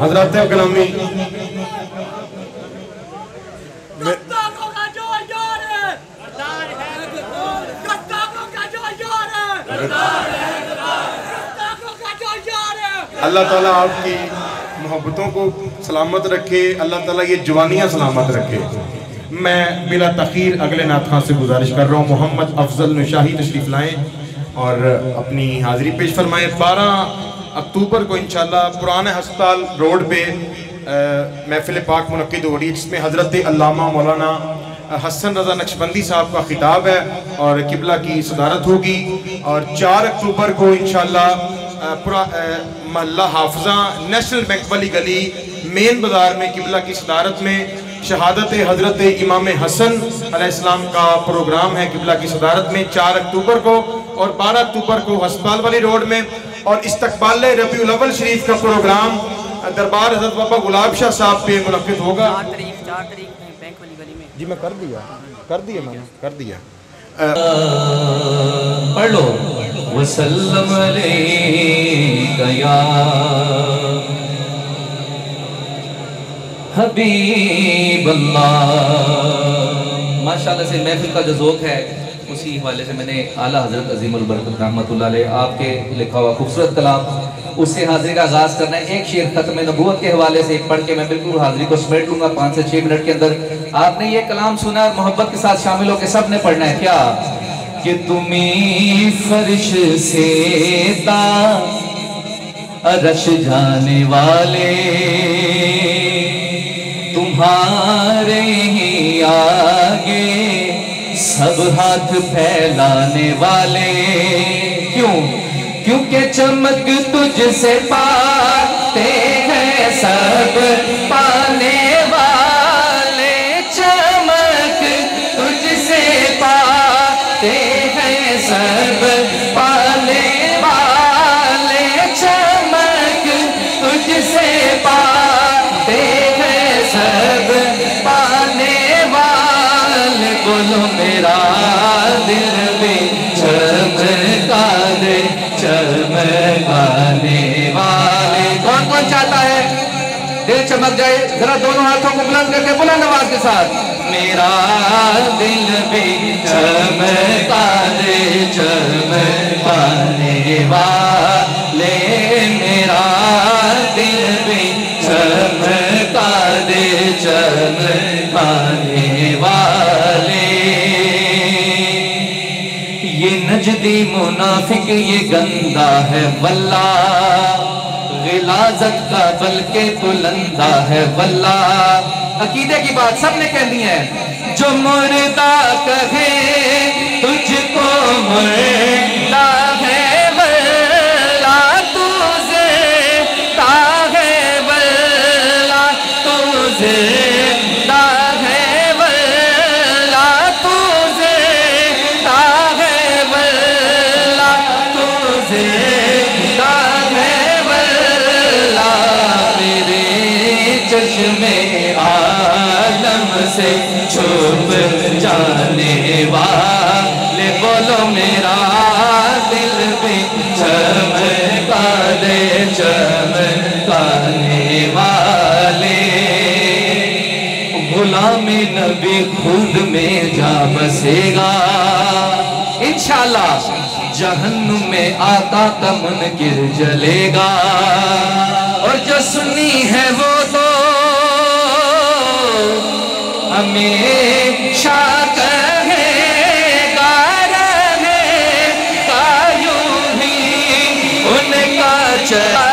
حضرات گرامی اللہ تعالیٰ آپ کی محبتوں کو سلامت رکھے، اللہ تعالیٰ یہ جوانیاں سلامت رکھے۔ میں بلا تاخیر اگلے نعت خواں سے گزارش کر رہا ہوں محمد افضل نشاہی تشریف لائیں اور اپنی حاضری پیش فرمائیں۔ 12 اکتوبر کو انشاءاللہ پرانے ہسپتال روڈ پہ محفل پاک منعقد ہو رہی ہے، جس میں حضرت علامہ مولانا حسن رضا نقشبندی صاحب کا خطاب ہے اور قبلہ کی صدارت ہوگی، اور 4 اکتوبر کو انشاءاللہ محلہ حافظہ نیشنل بینک والی گلی مین بازار میں قبلہ کی صدارت میں شہادت حضرت امام حسن علیہ السلام کا پروگرام ہے قبلہ کی صدارت میں 4 اکتوبر کو، اور 12 اکتوبر کو ہسپتال والی روڈ میں، اور استقبال ربیع الاول شریف کا پروگرام دربار حضرت بابا گلاب شاہ صاحب پہ منعقد ہوگا۔ 4 تاریخ میں بینک والی گلی میں۔ جی میں کر دیا پڑھ لو وسلم علیکہ یا حبیب اللہ۔ ماشاءاللہ سے محفل کا جو ذوق ہے اسی حوالے سے میں نے اعلیٰ حضرت عظیم البرکت رحمت اللہ علیہ آپ کے لکھا ہوا خوبصورت کلام اس سے حاضری کا آغاز کرنا ہے۔ ایک شعر ختم نبوت کے حوالے سے پڑھ کے میں بالکل حاضری کو سمیٹ لوں گا 5 سے 6 منٹ کے اندر۔ آپ نے یہ کلام سنا اور محبت کے ساتھ شامل ہو کے سب نے پڑھنا ہے کیا کہ تمہیں فرش سے تا عرش جانے والے تمہارے ہی آگے سب ہاتھ پھیلانے والے۔ کیوں؟ کیونکہ چمک تجھ سے پاتے ہیں سب پانے والے، چمک تجھ سے پاتے ہیں سب پانے والے، چمک تجھ سے پاتے ہیں سب پانے والے۔ بولو میرا دل بھی چمکا دے چمکانے والے۔ کون کون چاہتا ہے دل چمک جائے؟ ذرا دونوں ہاتھوں کو بلند کر کے بلند آواز کے ساتھ میرا دل بھی چمکا دے چمکانے والے، میرا دل بھی چمکا دے چمکانے والے۔ یہ نجدی منافق یہ گندہ ہے واللہ، غلاظت کا بلکہ بلندہ ہے واللہ۔ عقیدے کی بات سب نے کہنی ہے۔ جو مردہ کہے تجھ کو مردہ ہے واللہ، تو زندہ ہے واللہ، تو زندہ ہے واللہ، تو زندہ ہے واللہ، تو زندہ ہے واللہ۔ میرے چشمے عالم سے چھپ جانے والے، بولو میرا دل بھی چمکا دے چمکانے والے۔ غلام نبی خود میں جا بسے گا انشاءاللہ، جہنم میں آقا کا منکر جلے گا، اور جو سنی ہے وہ تو ہمیشہ کہے گا رہے گا یوں ہی ان کا چلا